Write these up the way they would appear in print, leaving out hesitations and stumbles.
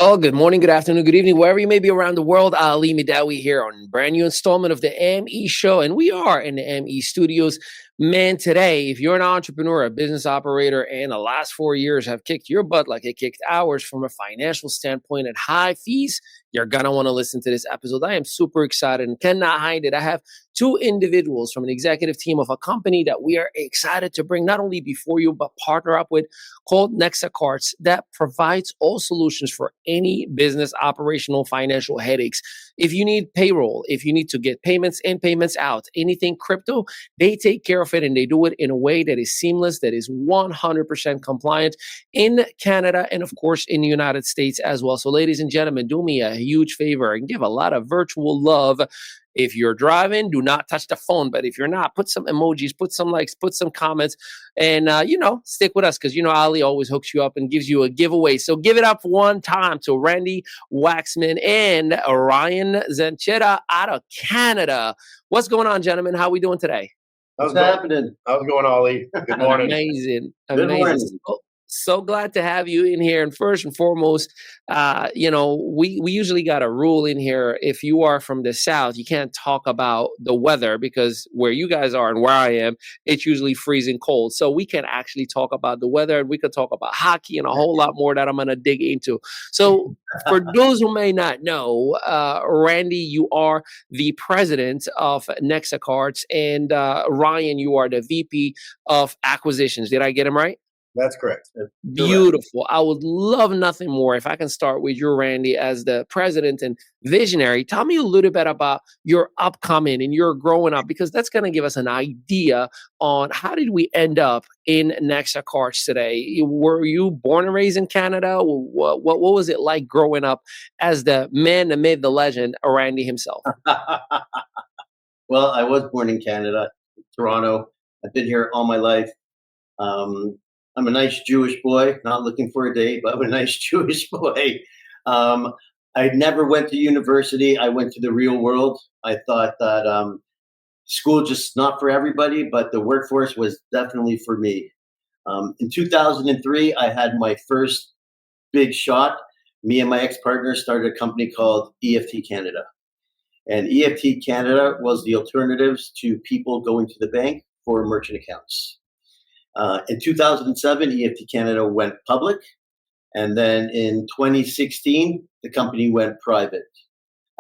Oh, good morning, good afternoon, good evening, wherever you may be around the world. Ali Midawi here on a brand new installment of the ME Show, and we are in the ME Studios. Man, today, if you're an entrepreneur, a business operator, and the last 4 years have kicked your butt like it kicked ours from a financial standpoint at high fees, you're gonna want to listen to this episode. I am super excited and cannot hide it. I have two individuals from an executive team of a company that we are excited to bring not only before you, but partner up with, called Nexa Cards, that provides all solutions for any business operational financial headaches. If you need payroll, if you need to get payments in, payments out, anything crypto, they take care of it, and they do it in a way that is seamless, that is 100% compliant in Canada and, of course, in the United States as well. So, ladies and gentlemen, do me a huge favor and give a lot of virtual love. If you're driving, do not touch the phone. But if you're not, put some emojis, put some likes, put some comments, and stick with us, because Ali always hooks you up and gives you a giveaway. So give it up one time to Randy Waxman and Ryan Zanchetta out of Canada. What's going on, gentlemen? How are we doing today? What's happening? How's it going, Ollie? Good morning. Amazing. Good morning. So glad to have you in here. And first and foremost, we usually got a rule in here. If you are from the South, you can't talk about the weather, because where you guys are and where I am, it's usually freezing cold. So we can actually talk about the weather, and we could talk about hockey and a whole lot more that I'm going to dig into. So for those who may not know, Randy, you are the president of Nexa Cards, and Ryan, you are the VP of acquisitions. Did I get him right? That's correct. Beautiful. I would love nothing more if I can start with you, Randy, as the president and visionary. Tell me a little bit about your upcoming and your growing up, because that's going to give us an idea on how did we end up in Nexa Cards today. Were you born and raised in Canada? What was it like growing up as the man, the myth, the legend, Randy himself? Well, I was born in Canada, Toronto. I've been here all my life. I'm a nice Jewish boy, not looking for a date, but I'm a nice Jewish boy. I never went to university. I went to the real world. I thought that school just not for everybody, but the workforce was definitely for me. In 2003, I had my first big shot. Me and my ex-partner started a company called EFT Canada. And EFT Canada was the alternatives to people going to the bank for merchant accounts. In 2007, EFT Canada went public. And then in 2016, the company went private.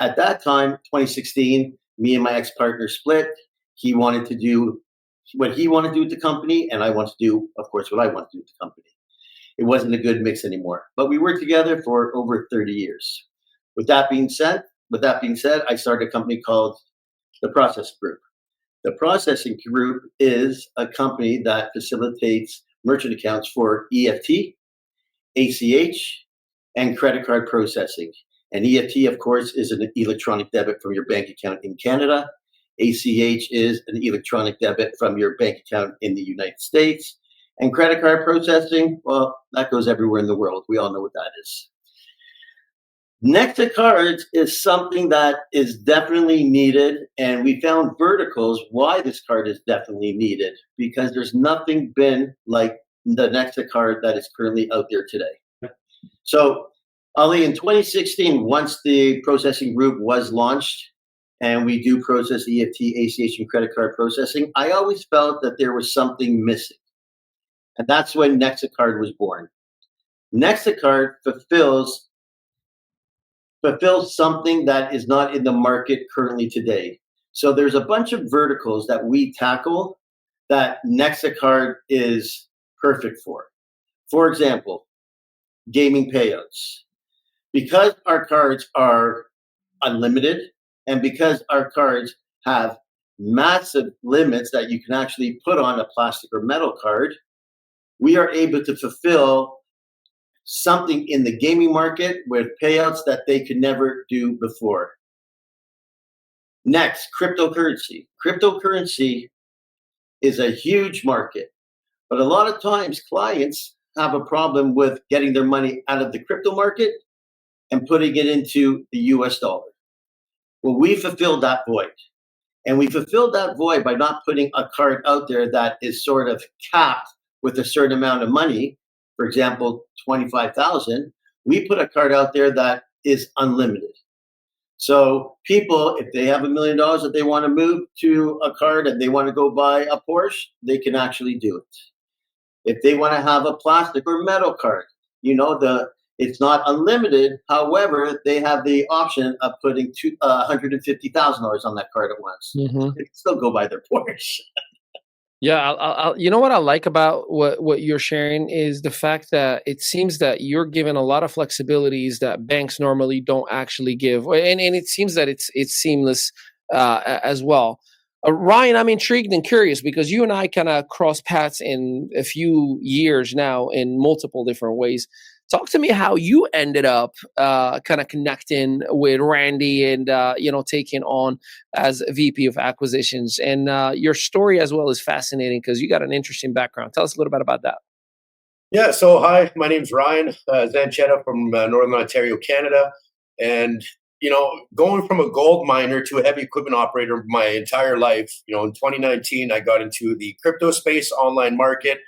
At that time, 2016, me and my ex-partner split. He wanted to do what he wanted to do with the company, and I wanted to do, of course, what I wanted to do with the company. It wasn't a good mix anymore. But we worked together for over 30 years. With that being said, I started a company called the Process Group. The Processing Group is a company that facilitates merchant accounts for EFT, ACH, and credit card processing. And EFT, of course, is an electronic debit from your bank account in Canada. ACH is an electronic debit from your bank account in the United States. And credit card processing, well, that goes everywhere in the world. We all know what that is. Nexa Cards is something that is definitely needed, and we found verticals why this card is definitely needed, because there's nothing been like the Nexa Card that is currently out there today. So, Ali, in 2016, once the processing group was launched, and we do process EFT, ACH, and credit card processing, I always felt that there was something missing. And that's when Nexa Card was born. Nexa Card fulfills something that is not in the market currently today. So there's a bunch of verticals that we tackle that Nexa Card is perfect for. For example, gaming payouts. Because our cards are unlimited, and because our cards have massive limits that you can actually put on a plastic or metal card, we are able to fulfill something in the gaming market with payouts that they could never do before. Next, cryptocurrency. Cryptocurrency is a huge market, but a lot of times clients have a problem with getting their money out of the crypto market and putting it into the US dollar. Well, we fulfilled that void. And we fulfilled that void by not putting a card out there that is sort of capped with a certain amount of money, for example, 25,000. We put a card out there that is unlimited. So people, if they have $1 million that they want to move to a card and they want to go buy a Porsche, they can actually do it. If they want to have a plastic or metal card, it's not unlimited. However, they have the option of putting $150,000 on that card at once. Mm-hmm. They can still go buy their Porsche. Yeah, you know what I like about what you're sharing is the fact that it seems that you're given a lot of flexibilities that banks normally don't actually give, and it seems that it's seamless as well. Ryan, I'm intrigued and curious because you and I kind of cross paths in a few years now in multiple different ways. Talk to me how you ended up kind of connecting with Randy and taking on as VP of Acquisitions. And your story as well is fascinating because you got an interesting background. Tell us a little bit about that. Yeah, so hi, my name's Ryan Zanchetta from Northern Ontario, Canada. And, going from a gold miner to a heavy equipment operator my entire life, in 2019, I got into the crypto space online market.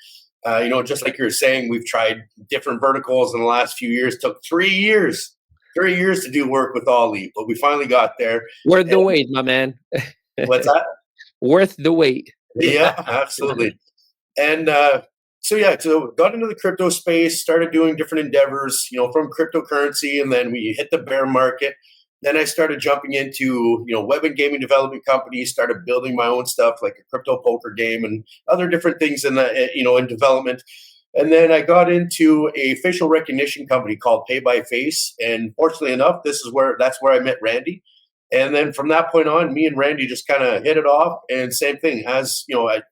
Just like you're saying, we've tried different verticals in the last few years. Took 3 years to do work with Ollie, but we finally got there. Worth the wait, my man. What's that? Worth the wait. Yeah, absolutely. And so got into the crypto space, started doing different endeavors, from cryptocurrency, and then we hit the bear market. Then I started jumping into, web and gaming development companies, started building my own stuff like a crypto poker game and other different things in in development. And then I got into a facial recognition company called Pay by Face. And fortunately enough, that's where I met Randy. And then from that point on, me and Randy just kind of hit it off. And same thing,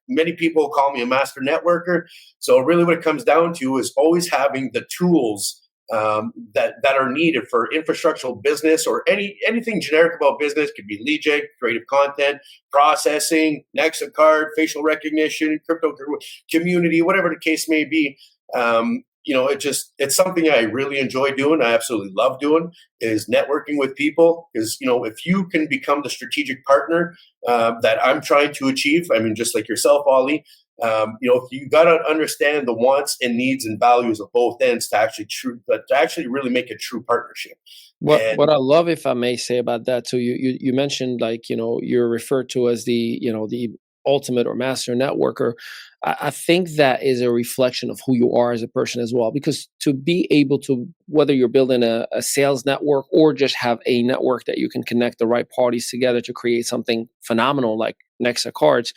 many people call me a master networker. So really what it comes down to is always having the tools that are needed for infrastructural business or anything generic about business. Could be lead gen, creative content, processing, Nexa Card, facial recognition, crypto community, whatever the case may be. It's something I really enjoy doing. I absolutely love doing is networking with people because, if you can become the strategic partner that I'm trying to achieve, I mean, just like yourself, Ollie, if you got to understand the wants and needs and values of both ends to actually really make a true partnership. What I love, if I may say about that too, you mentioned you're referred to as the ultimate or master networker. I think that is a reflection of who you are as a person as well, because to be able to, whether you're building a sales network or just have a network that you can connect the right parties together to create something phenomenal like Nexa Cards,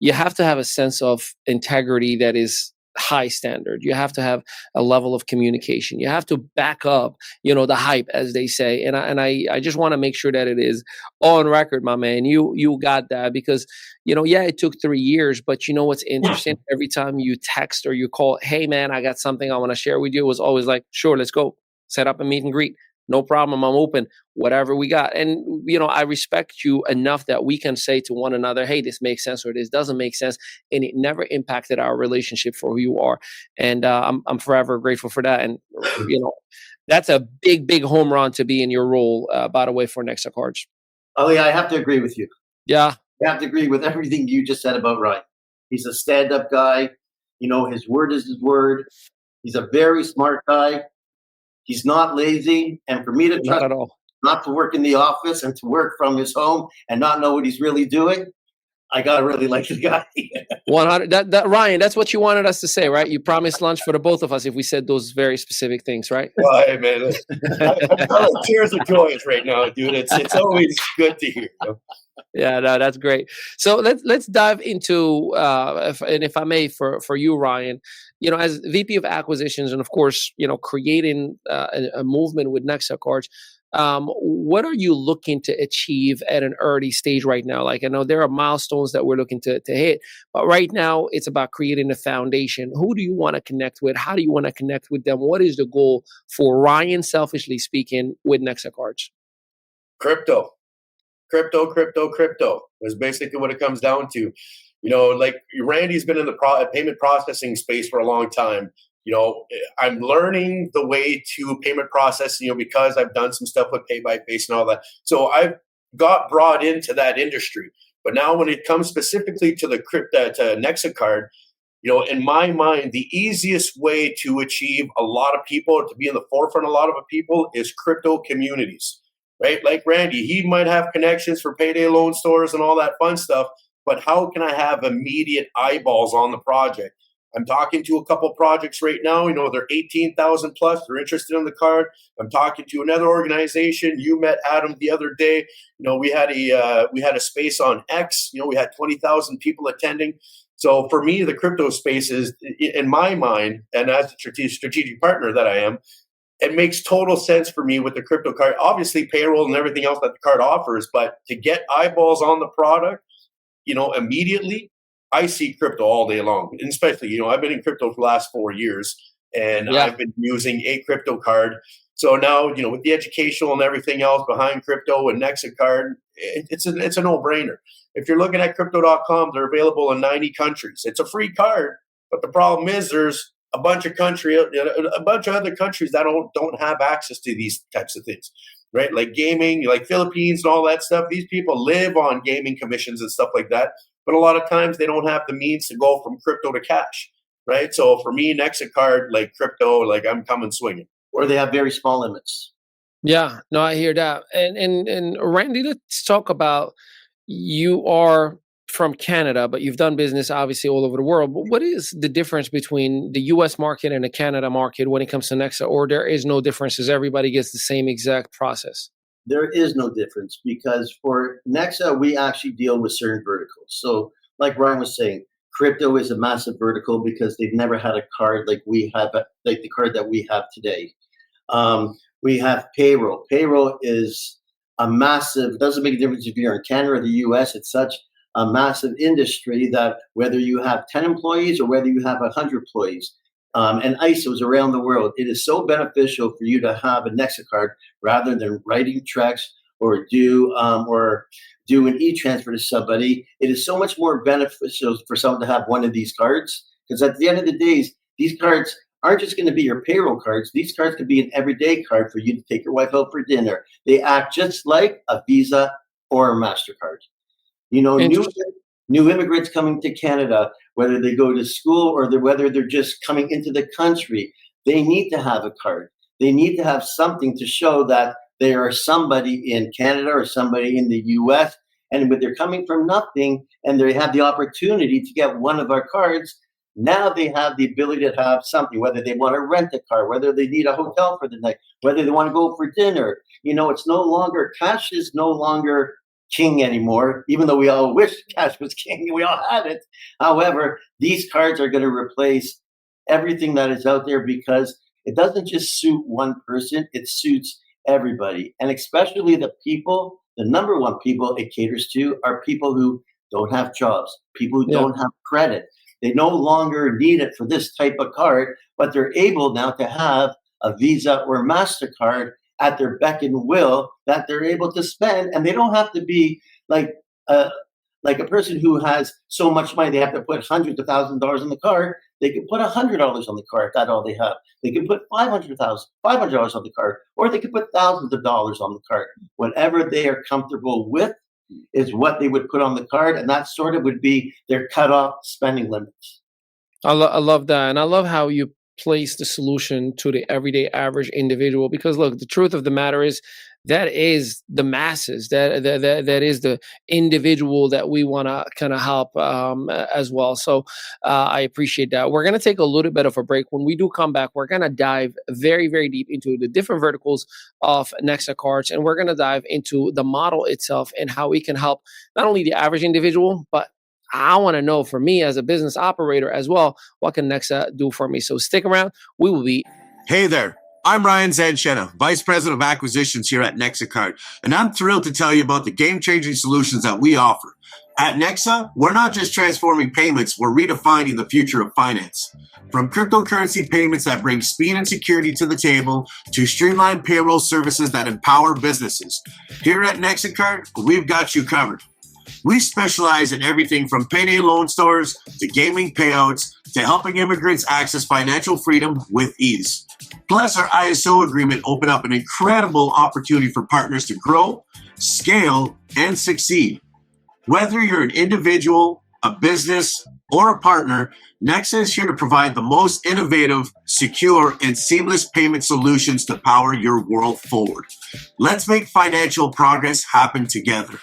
you have to have a sense of integrity that is high standard. You have to have a level of communication. You have to back up, the hype, as they say. And I just want to make sure that it is on record, my man. You got that because, it took 3 years, but you know what's interesting? Every time you text or you call, hey man, I got something I want to share with you, it was always like, sure, let's go. Set up a meet and greet. No problem. I'm open. Whatever we got. And, I respect you enough that we can say to one another, hey, this makes sense or this doesn't make sense. And it never impacted our relationship for who you are. And I'm forever grateful for that. And, that's a big, big home run to be in your role, by the way, for Nexa Cards. Ollie, I have to agree with you. Yeah. I have to agree with everything you just said about Ryan. He's a stand-up guy. His word is his word. He's a very smart guy. He's not lazy, and for me to trust Not at all. not to work in the office and to work from his home and not know what he's really doing, I gotta really like the guy. 100. That Ryan, that's what you wanted us to say, right? You promised lunch for the both of us if we said those very specific things, right? Well, hey, man, I'm tears of joy right now, dude. It's always good to hear. Yeah, no, that's great. So let's dive into if I may, for you, Ryan, as VP of Acquisitions, and of course, creating a movement with Nexa Cards. What are you looking to achieve at an early stage right now? Like, I know there are milestones that we're looking to hit, but right now it's about creating a foundation. Who do you want to connect with? How do you want to connect with them? What is the goal for Ryan, selfishly speaking, with Nexa Cards? Crypto is basically what it comes down to. Like Randy's been in the payment processing space for a long time. I'm learning the way to payment processing, because I've done some stuff with Pay by Face and all that. So I've got brought into that industry. But now when it comes specifically to the to Nexa Card, In my mind, the easiest way to achieve a lot of people or to be in the forefront of a lot of people is crypto communities, right? Like Randy, he might have connections for payday loan stores and all that fun stuff, but how can I have immediate eyeballs on the project? I'm talking to a couple projects right now. They're 18,000 plus. They're interested in the card. I'm talking to another organization. You met Adam the other day. We had a space on X. We had 20,000 people attending. So for me, the crypto space is, in my mind, and as a strategic partner that I am, it makes total sense for me with the crypto card. Obviously, payroll and everything else that the card offers, but to get eyeballs on the product, immediately, I see crypto all day long. And especially, I've been in crypto for the last 4 years, and I've been using a crypto card. So now, with the educational and everything else behind crypto and Nexa Card, it's a no-brainer. If you're looking at crypto.com, they're available in 90 countries. It's a free card, but the problem is there's a bunch of other countries that don't have access to these types of things, right? Like gaming, like Philippines and all that stuff. These people live on gaming commissions and stuff like that. But a lot of times they don't have the means to go from crypto to cash, right? So for me, Nexa Card, like crypto, like I'm coming swinging. Or they have very small limits. Yeah, no, I hear that. And Randy, let's talk about, you are from Canada, but you've done business obviously all over the world. But what is the difference between the US market and the Canada market when it comes to Nexa? Or there is no differences? Everybody gets the same exact process? There is no difference, because for Nexa, we actually deal with certain verticals. So like Ryan was saying, crypto is a massive vertical because they've never had a card like we have, like the card that we have today. We have payroll. Payroll is a massive, doesn't make a difference if you're in Canada or the US, it's such a massive industry that whether you have 10 employees or whether you have 100 employees, and ISOs around the world, it is so beneficial for you to have a Nexa card rather than writing checks or do an e-transfer to somebody. It is so much more beneficial for someone to have one of these cards, because at the end of the day, these cards aren't just going to be your payroll cards. These cards could be an everyday card for you to take your wife out for dinner. They act just like a Visa or a MasterCard. New immigrants coming to Canada, whether they go to school or whether they're just coming into the country, they need to have a card. They need to have something to show that they are somebody in Canada or somebody in the US. And when they're coming from nothing and they have the opportunity to get one of our cards, now they have the ability to have something, whether they want to rent a car, whether they need a hotel for the night, whether they want to go for dinner. It's no longer, cash is no longer king anymore, even though we all wish cash was king. We all had it. However, these cards are going to replace everything that is out there, because it doesn't just suit one person, it suits everybody. And especially the number one people it caters to are people who don't have jobs, people who don't have credit. They no longer need it for this type of card, but they're able now to have a Visa or MasterCard at their beck and will that they're able to spend. And they don't have to be like a person who has so much money they have to put hundreds of thousands of dollars on the card. They can put $100 on the card if that's all they have. They can put $500 on the card, or they can put thousands of dollars on the card. Whatever they are comfortable with is what they would put on the card, and that sort of would be their cutoff spending limits. I love that. And I love how you place the solution to the everyday average individual, because look, the truth of the matter is that is the masses, that is the individual that we want to kind of help as well. So I appreciate that. We're going to take a little bit of a break. When we do come back, we're going to dive very, very deep into the different verticals of Nexa Cards, and we're going to dive into the model itself and how we can help not only the average individual, but I want to know, for me as a business operator as well, what can Nexa do for me? So stick around. We will be. Hey there. I'm Ryan Zanchetta, Vice President of Acquisitions here at Nexa Card, and I'm thrilled to tell you about the game-changing solutions that we offer. At Nexa, we're not just transforming payments, we're redefining the future of finance. From cryptocurrency payments that bring speed and security to the table, to streamlined payroll services that empower businesses. Here at Nexa Card, we've got you covered. We specialize in everything from payday loan stores to gaming payouts to helping immigrants access financial freedom with ease. Plus, our ISO agreement opened up an incredible opportunity for partners to grow, scale, and succeed. Whether you're an individual, a business, or a partner, Nexa is here to provide the most innovative, secure, and seamless payment solutions to power your world forward. Let's make financial progress happen together.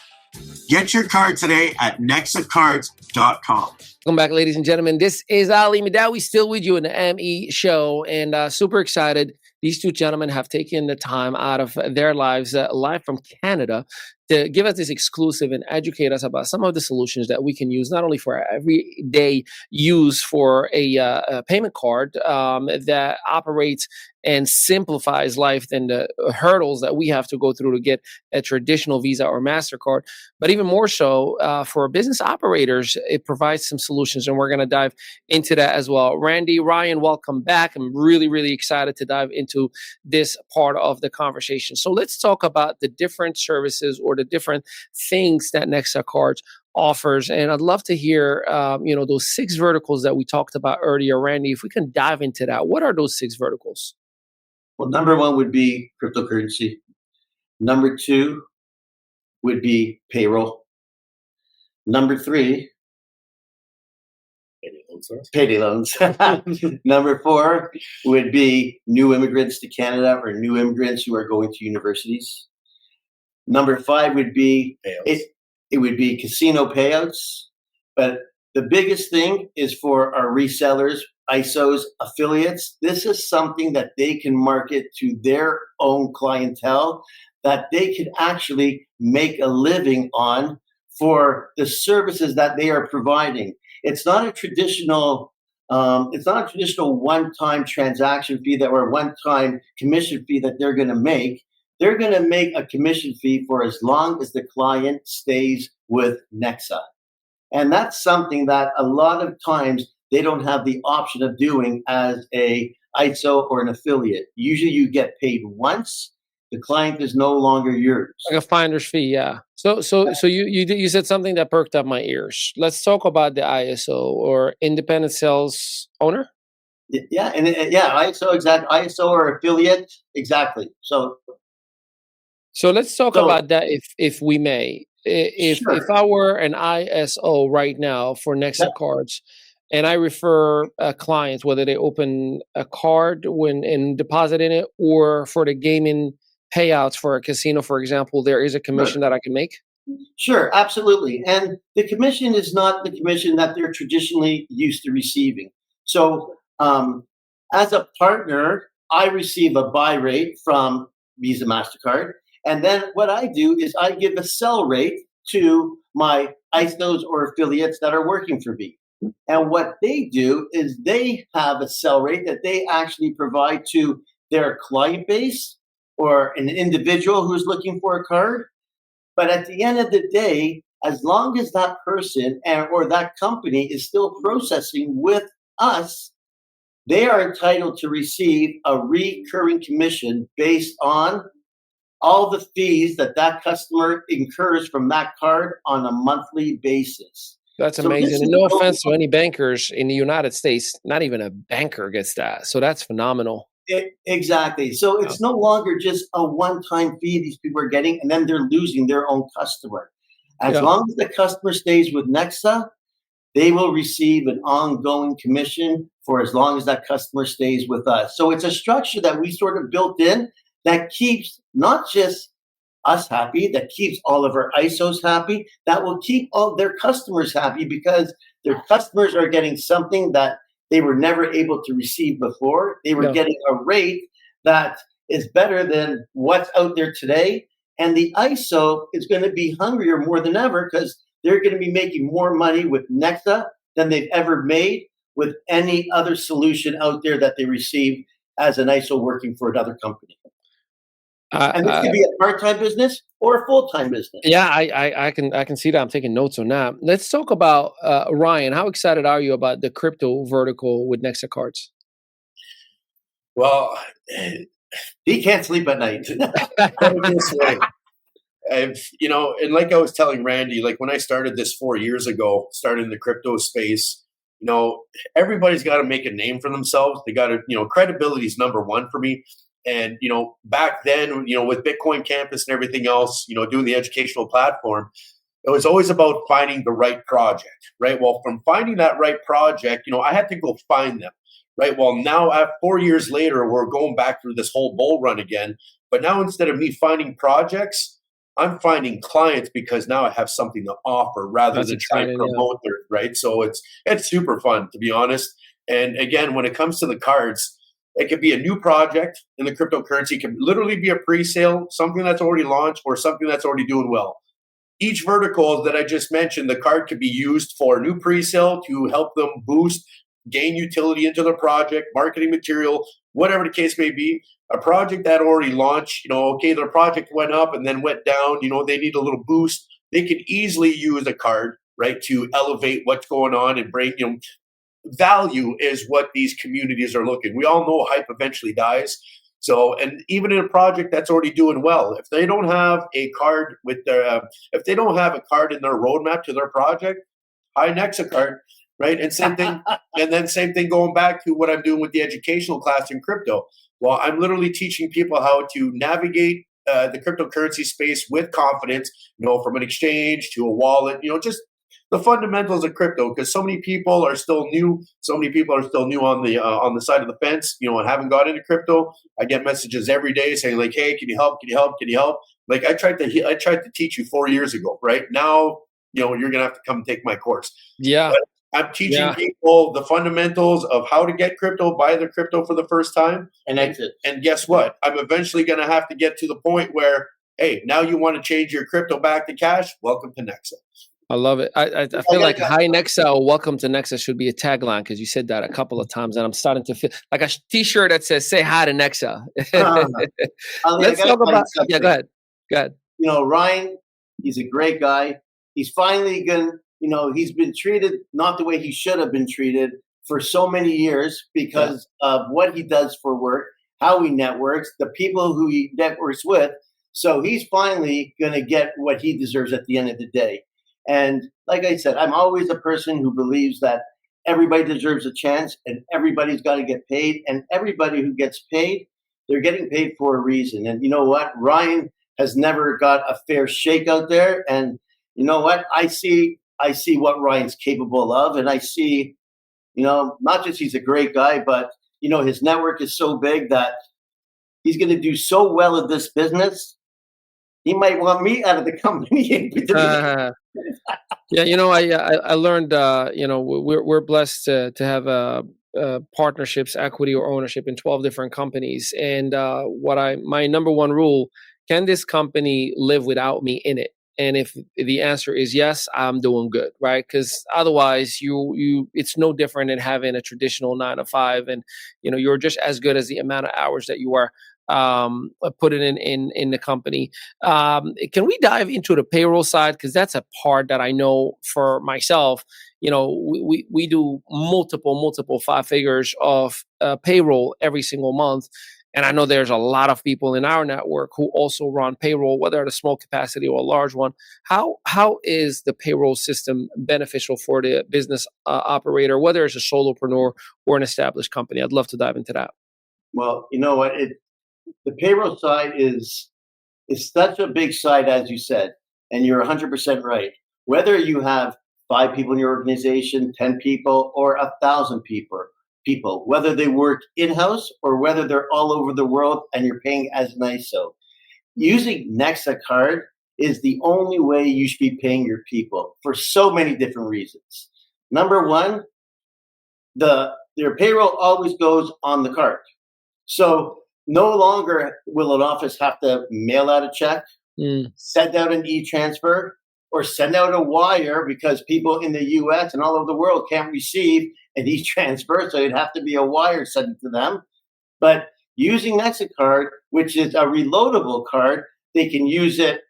Get your card today at nexacards.com. Welcome back, ladies and gentlemen. This is Ali Midawi, still with you in the ME show, and super excited. These two gentlemen have taken the time out of their lives, live from Canada, to give us this exclusive and educate us about some of the solutions that we can use, not only for everyday use for a payment card that operates and simplifies life than the hurdles that we have to go through to get a traditional Visa or MasterCard. But even more so, for business operators, it provides some solutions, and we're going to dive into that as well. Randy, Ryan, welcome back. I'm really, really excited to dive into this part of the conversation. So let's talk about the different services or the different things that Nexa Cards offers. And I'd love to hear, those 6 verticals that we talked about earlier. Randy, if we can dive into that, what are those 6 verticals? Well, number 1 would be cryptocurrency. Number 2 would be payroll. Number 3, payday loans. Number 4 would be new immigrants to Canada or new immigrants who are going to universities. Number 5 would be it would be casino payouts. But the biggest thing is for our resellers, ISOs, affiliates. This is something that they can market to their own clientele that they can actually make a living on for the services that they are providing. It's not a traditional one-time transaction fee or one-time commission fee that they're going to make. They're going to make a commission fee for as long as the client stays with Nexa. And that's something that a lot of times they don't have the option of doing as a ISO or an affiliate. Usually you get paid once. The client is no longer yours. Like a finder's fee, yeah. So you said something that perked up my ears. Let's talk about the ISO or independent sales owner. Yeah, ISO, exactly. ISO or affiliate, exactly. So let's talk about that, if we may. If I were an ISO right now for Nexa Cards, and I refer clients, whether they open a card and deposit in it, or for the gaming payouts for a casino, for example, there is a commission that I can make? Sure, absolutely. And the commission is not the commission that they're traditionally used to receiving. So as a partner, I receive a buy rate from Visa, MasterCard. And then what I do is I give a sell rate to my ISOs or affiliates that are working for me. And what they do is they have a sell rate that they actually provide to their client base or an individual who's looking for a card. But at the end of the day, as long as that person or that company is still processing with us, they are entitled to receive a recurring commission based on all the fees that customer incurs from that card on a monthly basis. That's amazing. And no offense to any bankers in the United States, not even a banker gets that. So that's phenomenal. Exactly. So it's no longer just a one-time fee these people are getting, and then they're losing their own customer. As long as the customer stays with Nexa, they will receive an ongoing commission for as long as that customer stays with us. So it's a structure that we sort of built in that keeps not just us happy, that keeps all of our ISOs happy, that will keep all their customers happy because their customers are getting something that they were never able to receive before. They were getting a rate that is better than what's out there today. And the ISO is going to be hungrier more than ever because they're going to be making more money with Nexa than they've ever made with any other solution out there that they receive as an ISO working for another company. And this could be a part-time business or a full-time business. Yeah, I can see that. I'm taking notes on that. Let's talk about Ryan. How excited are you about the crypto vertical with Nexa Cards? Well, he can't sleep at night. And like I was telling Randy, like when I started this 4 years ago, started in the crypto space, everybody's got to make a name for themselves. They got to, credibility is number one for me. And, back then, with Bitcoin Campus and everything else, doing the educational platform, it was always about finding the right project, right? Well, from finding that right project, I had to go find them, right? Well, now at 4 years later, we're going back through this whole bull run again. But now instead of me finding projects, I'm finding clients because now I have something to offer rather That's than try and exciting. Yeah. promote their, right? So it's super fun, to be honest. And again, when it comes to the cards, it could be a new project in the cryptocurrency. It can literally be a pre-sale, something that's already launched, or something that's already doing well. Each vertical that I just mentioned, the card could be used for new pre-sale to help them boost, gain utility into the project, marketing material, whatever the case may be. A project that already launched, okay, their project went up and then went down, they need a little boost. They can easily use a card, right, to elevate what's going on and bring, value is what these communities are looking. We all know hype eventually dies. So, and even in a project that's already doing well, if they don't have a card with their, if they don't have a card in their roadmap to their project, hi Nexa Card, right? And same thing, and then same thing going back to what I'm doing with the educational class in crypto. Well, I'm literally teaching people how to navigate the cryptocurrency space with confidence, from an exchange to a wallet, just the fundamentals of crypto, because so many people are still new. So many people are still new on the side of the fence, and haven't got into crypto. I get messages every day saying like, "Hey, can you help? Can you help? Can you help?" Like I tried to teach you 4 years ago. Right now, you're gonna have to come take my course. Yeah. But I'm teaching people the fundamentals of how to get crypto, buy the crypto for the first time, and exit. And guess what? I'm eventually gonna have to get to the point where, hey, now you want to change your crypto back to cash? Welcome to Nexa. I love it. I feel like "Hi Nexa" or "Welcome to Nexa" should be a tagline because you said that a couple of times, and I'm starting to feel like a T-shirt that says "Say hi to Nexa." Let's talk about. Yeah, go ahead. Go ahead. Ryan, he's a great guy. He's finally he's been treated not the way he should have been treated for so many years because of what he does for work, how he networks, the people who he networks with. So he's finally going to get what he deserves at the end of the day. And like I said, I'm always a person who believes that everybody deserves a chance and everybody's got to get paid. And everybody who gets paid, they're getting paid for a reason. And you know what? Ryan has never got a fair shake out there. And you know what? I see what Ryan's capable of. And I see, not just he's a great guy, but, his network is so big that he's going to do so well at this business. He might want me out of the company. Yeah, I learned. We're blessed to have partnerships, equity, or ownership in 12 different companies. And my number one rule: can this company live without me in it? And if the answer is yes, I'm doing good, right? Because otherwise, it's no different than having a traditional 9 to 5, and you're just as good as the amount of hours that you are put it in the company. Can we dive into the payroll side? Because that's a part that I know for myself, we do multiple 5 figures of payroll every single month. And I know there's a lot of people in our network who also run payroll, whether at a small capacity or a large one. How is the payroll system beneficial for the business operator, whether it's a solopreneur or an established company? I'd love to dive into that. Well, you know what? The payroll side is such a big side, as you said, and you're 100% right. Whether you have 5 people in your organization, 10 people, or 1,000 people, whether they work in-house or whether they're all over the world and you're paying as an ISO. Using Nexa Card is the only way you should be paying your people for so many different reasons. Number one, their payroll always goes on the card. So no longer will an office have to mail out a check, send out an e-transfer, or send out a wire because people in the U.S. and all over the world can't receive an e-transfer, so it'd have to be a wire sent to them. But using Nexa Card, which is a reloadable card, they can use it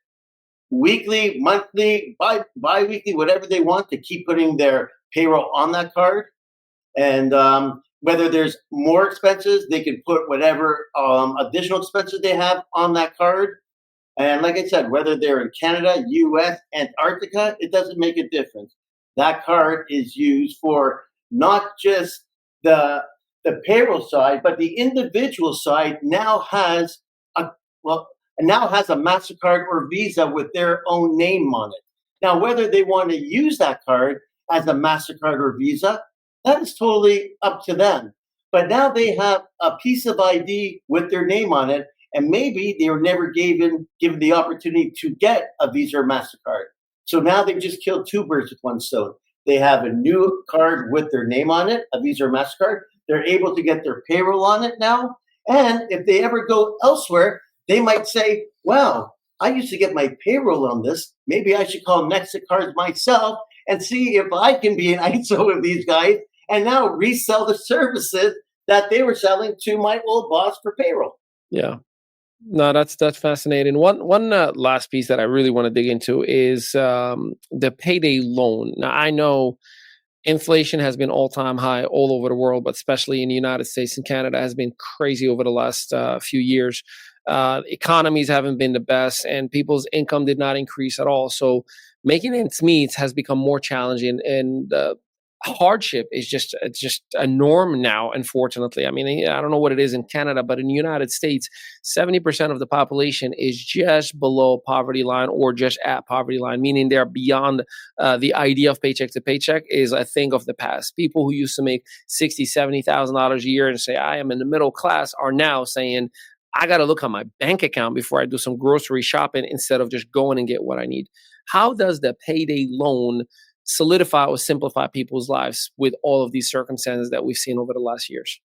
weekly, monthly, bi-weekly, whatever they want to keep putting their payroll on that card. And whether there's more expenses, they can put whatever additional expenses they have on that card. And like I said, whether they're in Canada, US, Antarctica, it doesn't make a difference. That card is used for not just the payroll side, but the individual side now has a MasterCard or Visa with their own name on it. Now, whether they want to use that card as a MasterCard or Visa, that is totally up to them. But now they have a piece of ID with their name on it, and maybe they were never given the opportunity to get a Visa or MasterCard. So now they've just killed two birds with one stone. They have a new card with their name on it, a Visa or MasterCard. They're able to get their payroll on it now. And if they ever go elsewhere, they might say, wow, I used to get my payroll on this. Maybe I should call Nexa Cards myself and see if I can be an ISO of these guys and now resell the services that they were selling to my old boss for payroll. Yeah. No, that's fascinating. One last piece that I really want to dig into is the payday loan. Now, I know inflation has been all-time high all over the world, but especially in the United States and Canada has been crazy over the last few years. Economies haven't been the best, and people's income did not increase at all. So making ends meet has become more challenging, and hardship is just a norm now, unfortunately. I mean, I don't know what it is in Canada, but in the United States, 70% of the population is just below poverty line or just at poverty line, meaning they're beyond the idea of paycheck to paycheck is a thing of the past. People who used to make $60,000, $70,000 a year and say, I am in the middle class, are now saying, I got to look at my bank account before I do some grocery shopping instead of just going and get what I need. How does the payday loan solidify or simplify people's lives with all of these circumstances that we've seen over the last years?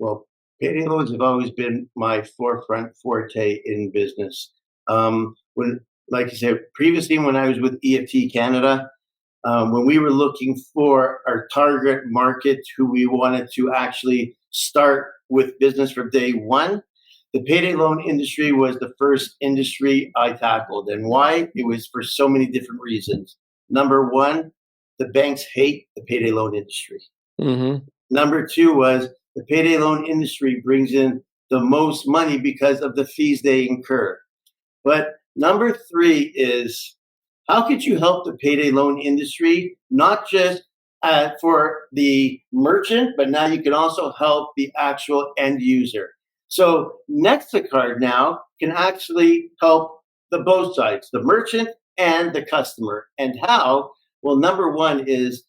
Well, payday loans have always been my forefront forte in business. When, like I said, previously when I was with EFT Canada, when we were looking for our target market, who we wanted to actually start with business from day one, the payday loan industry was the first industry I tackled. And why? It was for so many different reasons. Number one, the banks hate the payday loan industry. Mm-hmm. Number two was the payday loan industry brings in the most money because of the fees they incur. But number three is, how could you help the payday loan industry, not just for the merchant, but now you can also help the actual end user. So Nexa Card now can actually help the both sides, the merchant and the customer. And how? Well, number one is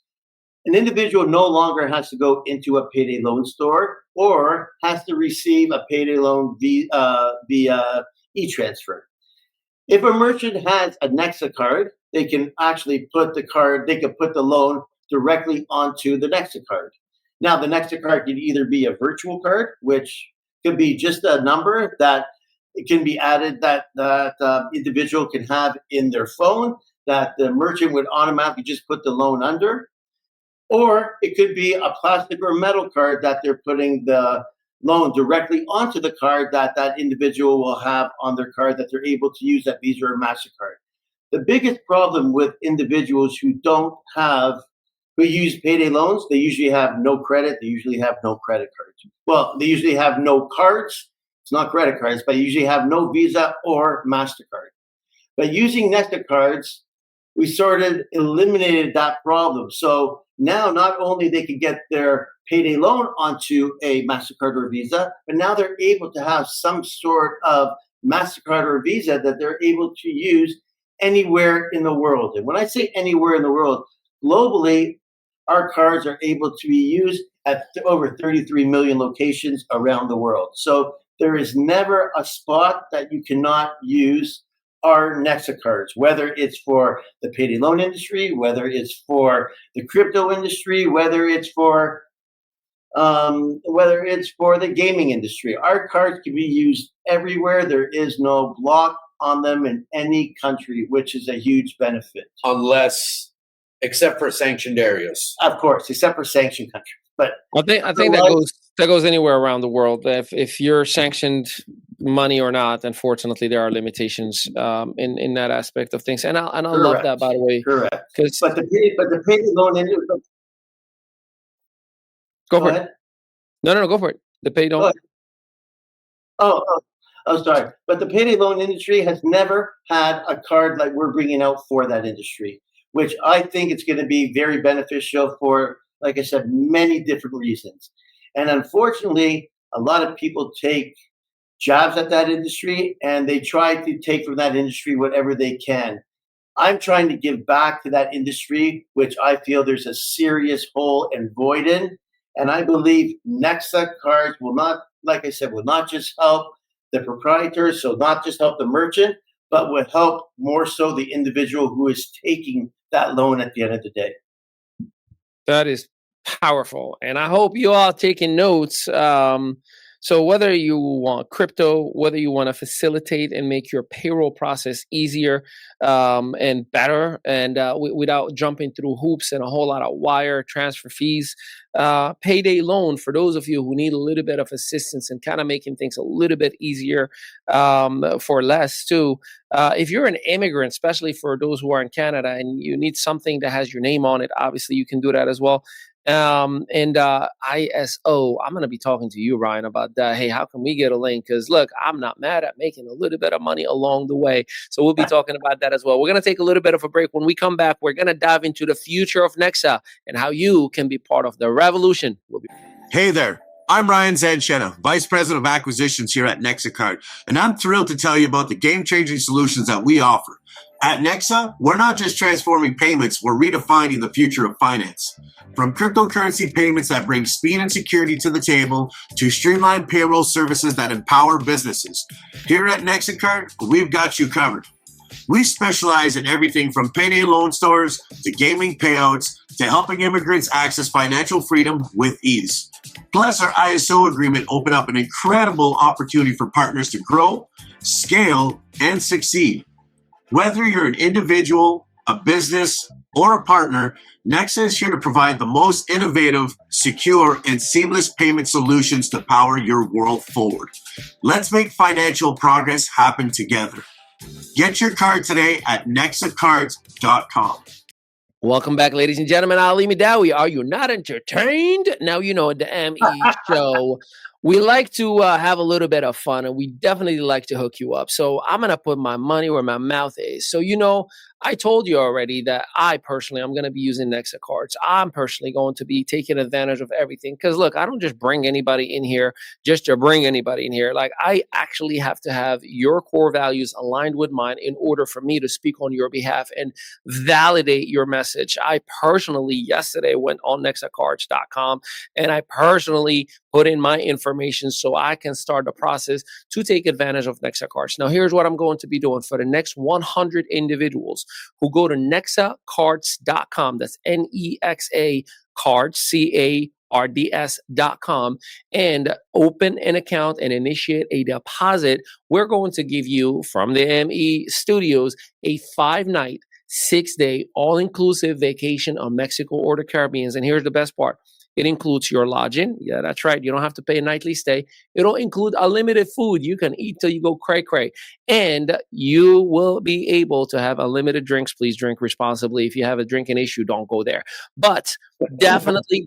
an individual no longer has to go into a payday loan store or has to receive a payday loan via e-transfer. If a merchant has a Nexa card, they can actually put the loan directly onto the Nexa card. Now, the Nexa card can either be a virtual card, which could be just a number that it can be added that individual can have in their phone that the merchant would automatically just put the loan under. Or it could be a plastic or metal card that they're putting the loan directly onto the card that that individual will have on their card that they're able to use at Visa or MasterCard. The biggest problem with individuals who use payday loans, they usually have no credit. They usually have no credit cards. Well, they usually have no cards. It's not credit cards, but usually have no Visa or MasterCard. But using Nexa Cards, we sort of eliminated that problem. So now not only they can get their payday loan onto a MasterCard or Visa, but now they're able to have some sort of MasterCard or Visa that they're able to use anywhere in the world. And when I say anywhere in the world, globally, our cards are able to be used at over 33 million locations around the world. So there is never a spot that you cannot use our Nexa Cards, whether it's for the payday loan industry, whether it's for the crypto industry, whether it's for the gaming industry. Our cards can be used everywhere. There is no block on them in any country, which is a huge benefit. Except for sanctioned areas. Of course, except for sanctioned countries. But I think that goes anywhere around the world. If you're sanctioned money or not, unfortunately, there are limitations in that aspect of things. And I love that, by the way. Correct. But the payday loan industry. Go for it. No, go for it. The payday loan. Oh, sorry. But the payday loan industry has never had a card like we're bringing out for that industry, which I think it's going to be very beneficial for, like I said, many different reasons. And unfortunately, a lot of people take jobs at that industry and they try to take from that industry whatever they can. I'm trying to give back to that industry, which I feel there's a serious hole and void in. And I believe Nexa Cards will not, like I said, will not just help the proprietors, so not just help the merchant, but would help more so the individual who is taking that loan at the end of the day. That is powerful. And I hope you all taking notes. So whether you want crypto, whether you want to facilitate and make your payroll process easier and better, and without jumping through hoops and a whole lot of wire transfer fees, payday loan for those of you who need a little bit of assistance and kind of making things a little bit easier for less too. If you're an immigrant, especially for those who are in Canada and you need something that has your name on it, obviously you can do that as well. ISO, I'm going to be talking to you, Ryan, about that. Hey, how can we get a link? Because look, I'm not mad at making a little bit of money along the way. So we'll be talking about that as well. We're going to take a little bit of a break. When we come back, we're going to dive into the future of Nexa and how you can be part of the revolution. Hey there. I'm Ryan Zanchetta, Vice President of Acquisitions here at Nexa Card, and I'm thrilled to tell you about the game-changing solutions that we offer. At Nexa, we're not just transforming payments, we're redefining the future of finance. From cryptocurrency payments that bring speed and security to the table to streamlined payroll services that empower businesses. Here at Nexa Card, we've got you covered. We specialize in everything from payday loan stores to gaming payouts to helping immigrants access financial freedom with ease. Plus, our ISO agreement opened up an incredible opportunity for partners to grow, scale, and succeed. Whether you're an individual, a business, or a partner, Nexa is here to provide the most innovative, secure, and seamless payment solutions to power your world forward. Let's make financial progress happen together. Get your card today at nexacards.com. Welcome back, ladies and gentlemen. Ali Midawi. Are you not entertained? Now, you know, at the ME show, we like to have a little bit of fun, and we definitely like to hook you up. So I'm going to put my money where my mouth is. So, you know, I told you already that I personally, I'm going to be using Nexa Cards. I'm personally going to be taking advantage of everything. Because look, I don't just bring anybody in here just to bring anybody in here. Like, I actually have to have your core values aligned with mine in order for me to speak on your behalf and validate your message. I personally, yesterday, went on nexacards.com and I personally put in my information so I can start the process to take advantage of Nexa Cards. Now, here's what I'm going to be doing for the next 100 individuals who go to nexacards.com. That's Nexa Cards, cards.com, and open an account and initiate a deposit. We're going to give you, from the ME Studios, a 5-night, 6-day, all-inclusive vacation on Mexico or the Caribbean. And here's the best part. It includes your lodging. Yeah, that's right. You don't have to pay a nightly stay. It'll include unlimited food. You can eat till you go cray-cray. And you will be able to have unlimited drinks. Please drink responsibly. If you have a drinking issue, don't go there. But definitely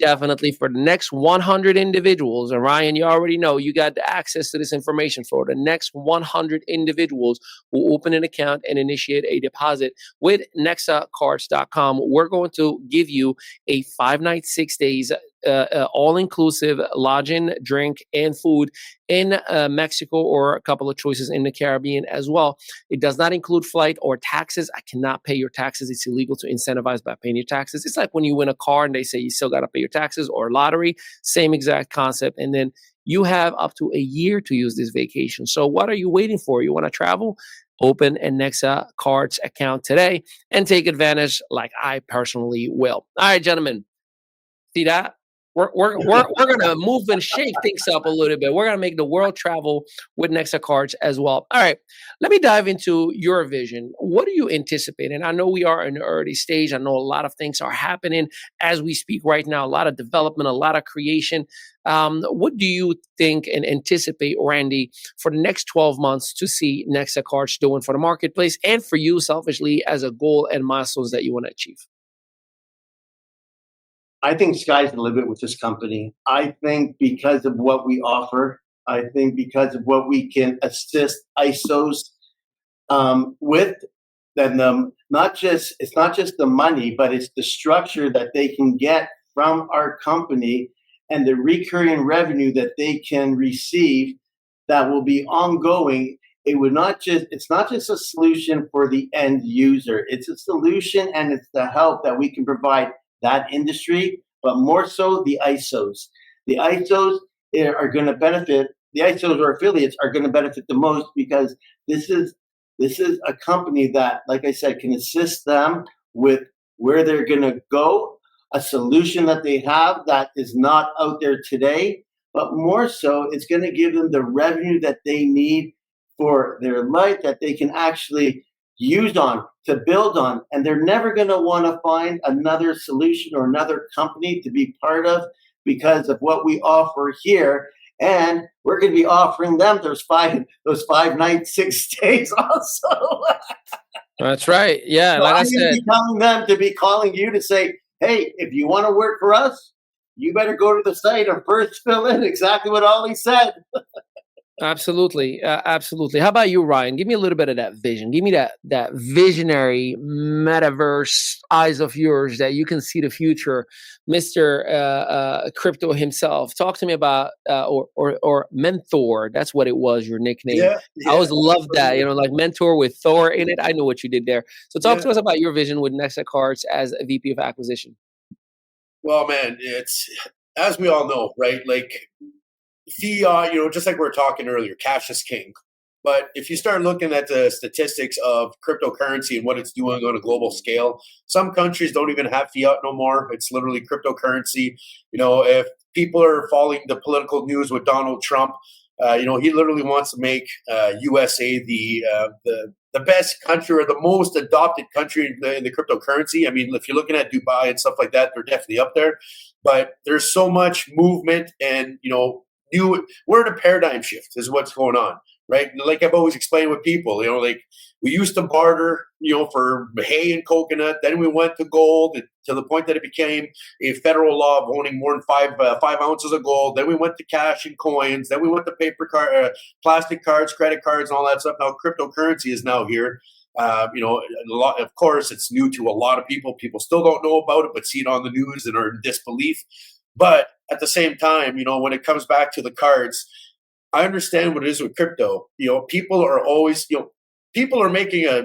for the next 100 individuals, and Ryan, you already know, you got the access to this information. For the next 100 individuals who open an account and initiate a deposit with nexacards.com, we're going to give you a 5-night, 6 days all-inclusive lodging, drink, and food in Mexico, or a couple of choices in the Caribbean as well. It does not include flight or taxes. I cannot pay your taxes. It's illegal to incentivize by paying your taxes. It's like when you win a car and they say you still got to pay your taxes, or lottery, same exact concept. And then you have up to a year to use this vacation. So what are you waiting for? You want to travel? Open a Nexa Cards account today and take advantage like I personally will. All right, gentlemen. See that? We're going to move and shake things up a little bit. We're going to make the world travel with Nexa Cards as well. All right, let me dive into your vision. What do you anticipate? And I know we are in the early stage. I know a lot of things are happening as we speak right now, a lot of development, a lot of creation. What do you think and anticipate, Randy, for the next 12 months to see Nexa Cards doing for the marketplace and for you selfishly as a goal and milestones that you want to achieve? I think sky's the limit with this company. I think because of what we offer, I think because of what we can assist ISOs with, then it's not just the money, but it's the structure that they can get from our company and the recurring revenue that they can receive that will be ongoing. it's not just a solution for the end user. It's a solution and it's the help that we can provide that industry, but more so the ISOs. The ISOs are going to benefit, the ISOs or affiliates are going to benefit the most because this is a company that, like I said, can assist them with where they're going to go, a solution that they have that is not out there today, but more so, it's going to give them the revenue that they need for their life that they can actually use on to build on. And they're never going to want to find another solution or another company to be part of because of what we offer here. And we're going to be offering them those five nights, 6 days also. That's right. Yeah, So like I I'm going to said, be telling them to be calling you to say, hey, if you want to work for us, you better go to the site and first fill in exactly what Ollie said. absolutely, absolutely. How about you, Ryan? Give me a little bit of that vision. Give me that visionary metaverse eyes of yours that you can see the future, Mister Crypto himself. Talk to me about or mentor. That's what it was. Your nickname. I always loved that. You know, like mentor with Thor in it. I know what you did there. So talk to us about your vision with Nexa Cards as a VP of acquisition. Well, man, it's as we all know, right? Like fiat, just like we were talking earlier, cash is king. But if you start looking at the statistics of cryptocurrency and what it's doing on a global scale, some countries don't even have fiat no more. It's literally cryptocurrency. If people are following the political news with Donald Trump, he literally wants to make USA the best country or the most adopted country in the cryptocurrency. I mean, if you're looking at Dubai and stuff like that, they're definitely up there. But there's so much movement and, we're in a paradigm shift is what's going on, right? Like I've always explained with people, like we used to barter, for hay and coconut. Then we went to gold to the point that it became a federal law of owning more than 5 ounces of gold. Then we went to cash and coins. Then we went to plastic cards, credit cards, and all that stuff. Now cryptocurrency is now here. A lot, of course, it's new to a lot of people. People still don't know about it, but see it on the news and are in disbelief. But at the same time, when it comes back to the cards, I understand what it is with crypto. People are always, people are making a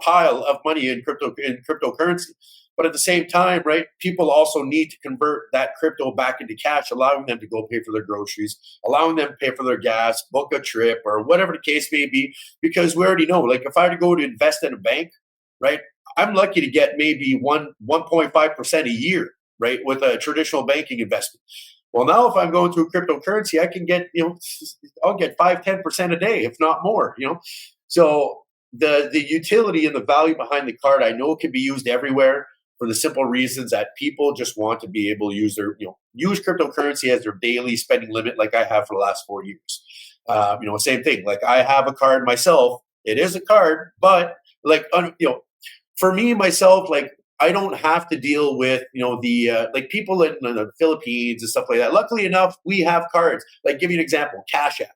pile of money in cryptocurrency. But at the same time, right, people also need to convert that crypto back into cash, allowing them to go pay for their groceries, allowing them to pay for their gas, book a trip, or whatever the case may be. Because we already know, like if I were to go to invest in a bank, right, I'm lucky to get maybe 1.5% a year, right, with a traditional banking investment. Well, now if I'm going through cryptocurrency, I can get, I'll get 5-10% a day, if not more, So the utility and the value behind the card, I know it can be used everywhere for the simple reasons that people just want to be able to use use cryptocurrency as their daily spending limit, like I have for the last 4 years. Same thing. Like I have a card myself. It is a card, but for me myself, like I don't have to deal with like people in the Philippines and stuff like that. Luckily enough, we have cards. Like give you an example, Cash App.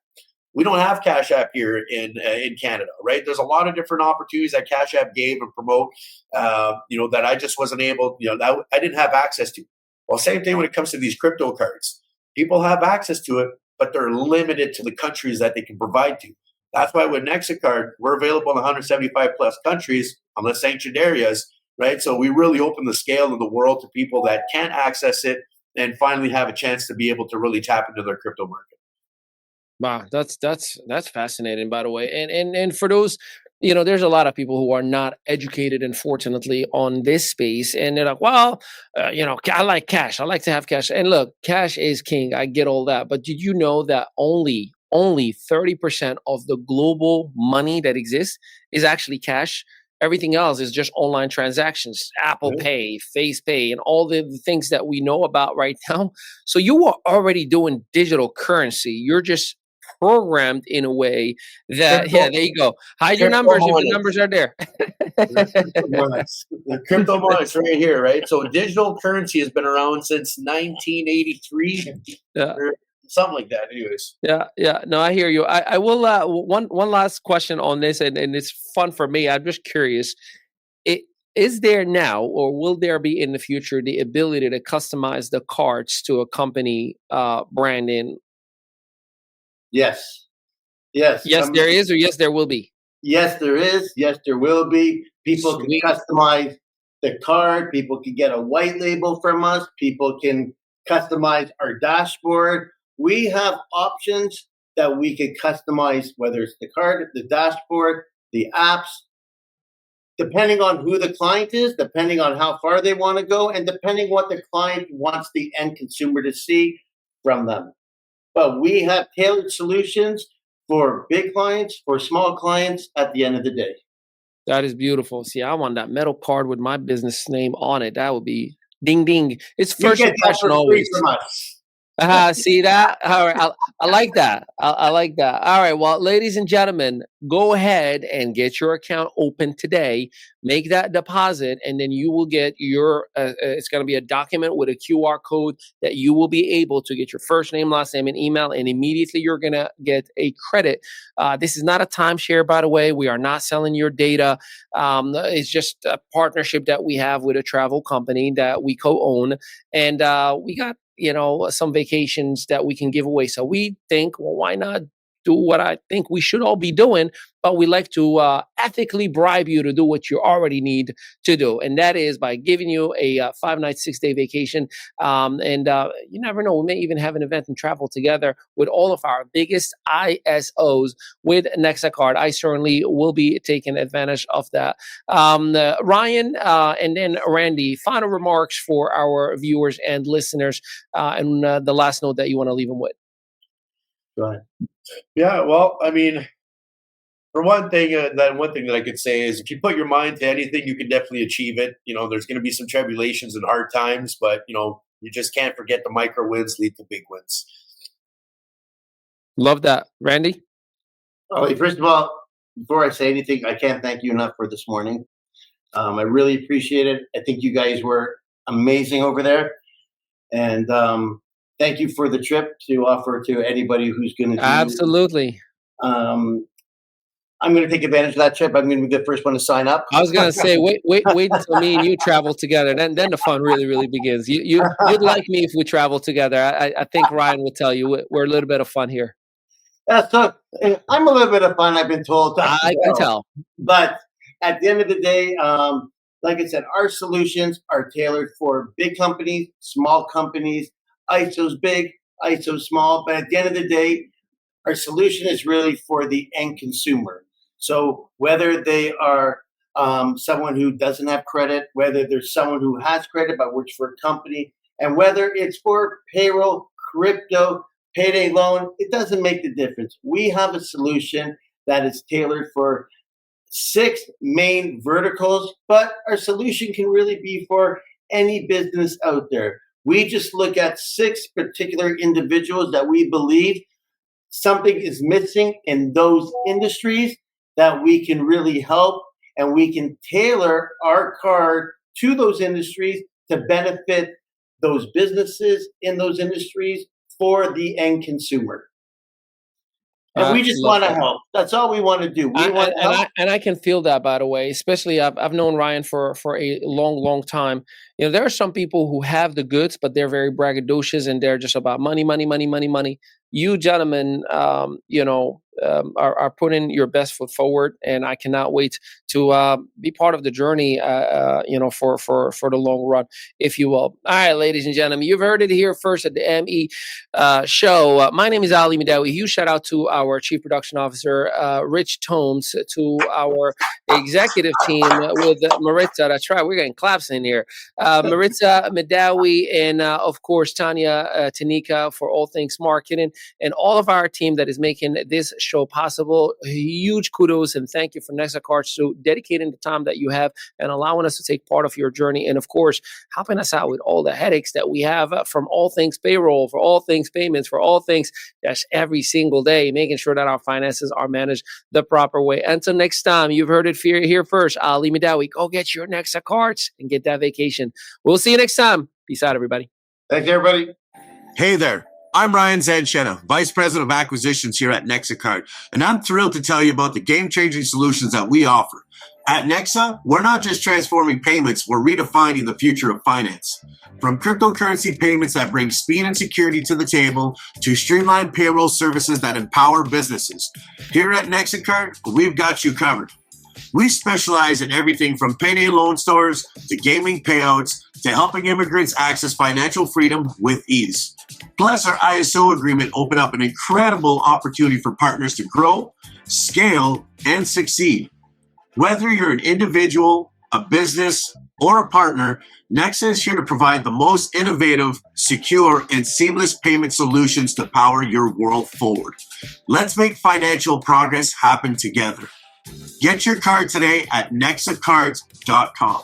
We don't have Cash App here in Canada, right? There's a lot of different opportunities that Cash App gave and promote, that I just wasn't able, that I didn't have access to. Well, same thing when it comes to these crypto cards. People have access to it, but they're limited to the countries that they can provide to. That's why with Nexa Card, we're available in 175 plus countries, unless sanctioned areas, right? So we really open the scale of the world to people that can't access it and finally have a chance to be able to really tap into their crypto market. Wow, that's fascinating, by the way. And for those, there's a lot of people who are not educated, unfortunately, on this space, and they're like, well, I like cash. I like to have cash. And look, cash is king. I get all that, but did you know that only 30% of the global money that exists is actually cash? Everything else is just online transactions, Apple Pay, Face Pay, and all the things that we know about right now. So you are already doing digital currency. You're just programmed in a way that, there you go. Hide your numbers if the numbers are there. The crypto money right here, right? So digital currency has been around since 1983. Yeah. Something like that, anyways. Yeah. No, I hear you. I will. One last question on this, and it's fun for me. I'm just curious. Is there now, or will there be in the future, the ability to customize the cards to a company branding? Yes. Yes. Yes, there is, or yes, there will be. Yes, there is. Yes, there will be. People Sweet. can customize the card. People can get a white label from us. People can customize our dashboard. We have options that we could customize, whether it's the card, the dashboard, the apps, depending on who the client is, depending on how far they want to go, and depending what the client wants the end consumer to see from them. But we have tailored solutions for big clients, for small clients at the end of the day. That is beautiful. See, I want that metal card with my business name on it. That would be ding ding. It's You first get that impression for free always. from us. See that? All right. I like that. I like that. All right. Well, ladies and gentlemen, go ahead and get your account open today. Make that deposit, and then you will get your, it's going to be a document with a QR code that you will be able to get your first name, last name, and email, and immediately you're going to get a credit. This is not a timeshare, by the way. We are not selling your data. It's just a partnership that we have with a travel company that we co-own, and we got some vacations that we can give away. So we think, well, why not do what I think we should all be doing, but we like to ethically bribe you to do what you already need to do. And that is by giving you a 5-night, 6-day vacation. And you never know, we may even have an event and travel together with all of our biggest ISOs with Nexa Card. I certainly will be taking advantage of that. Ryan and then Randy, final remarks for our viewers and listeners, and the last note that you want to leave them with. Go ahead. Yeah, well, I mean, for one thing, that I could say is if you put your mind to anything, you can definitely achieve it. There's going to be some tribulations and hard times, but you just can't forget the micro wins lead to big wins. Love that. Randy? Oh, first of all, before I say anything, I can't thank you enough for this morning. I really appreciate it. I think you guys were amazing over there. And thank you for the trip to offer to anybody who's going to do. Absolutely. I'm going to take advantage of that trip. I'm going to be the first one to sign up. I was going to say, wait until me and you travel together. Then the fun really, really begins. You'd like me if we travel together. I think Ryan will tell you we're a little bit of fun here. Yeah, so I'm a little bit of fun, I've been told. I can tell. But at the end of the day, like I said, our solutions are tailored for big companies, small companies, ISOs big, ISOs small. But at the end of the day, our solution is really for the end consumer. So whether they are someone who doesn't have credit, whether there's someone who has credit but works for a company, and whether it's for payroll, crypto, payday loan, it doesn't make the difference. We have a solution that is tailored for 6 main verticals, but our solution can really be for any business out there. We just look at 6 particular individuals that we believe something is missing in those industries that we can really help, and we can tailor our card to those industries to benefit those businesses in those industries for the end consumer. And we just want to help. That's all we want to do. We want to help. And I can feel that, by the way. Especially, I've known Ryan for a long time. There are some people who have the goods, but they're very braggadocious and they're just about money. You gentlemen, are putting your best foot forward, and I cannot wait to be part of the journey, for the long run, if you will. All right, ladies and gentlemen, you've heard it here first at the ME show. My name is Ali Midawi. Huge shout out to our Chief Production Officer, Rich Tomes, to our executive team with Maritza. That's right, we're getting claps in here. Maritza Midawi, and of course Tanya Tanika for all things marketing, and all of our team that is making this show possible. Huge kudos and thank you for Nexa Cards to dedicating the time that you have and allowing us to take part of your journey, and of course helping us out with all the headaches that we have from all things payroll, for all things payments, for all things just every single day, making sure that our finances are managed the proper way. Until next time, you've heard it here first. Ali Midawi, go get your Nexa Cards and get that vacation. We'll see you next time. Peace out, everybody. Thanks, everybody. Hey there. I'm Ryan Zanchetta, Vice President of Acquisitions here at Nexa Card, and I'm thrilled to tell you about the game-changing solutions that we offer. At Nexa, we're not just transforming payments, we're redefining the future of finance. From cryptocurrency payments that bring speed and security to the table to streamlined payroll services that empower businesses. Here at Nexa Card, we've got you covered. We specialize in everything from payday loan stores to gaming payouts to helping immigrants access financial freedom with ease. Plus, our ISO agreement opened up an incredible opportunity for partners to grow, scale, and succeed. Whether you're an individual, a business, or a partner, Nexa is here to provide the most innovative, secure, and seamless payment solutions to power your world forward. Let's make financial progress happen together. Get your card today at nexacards.com.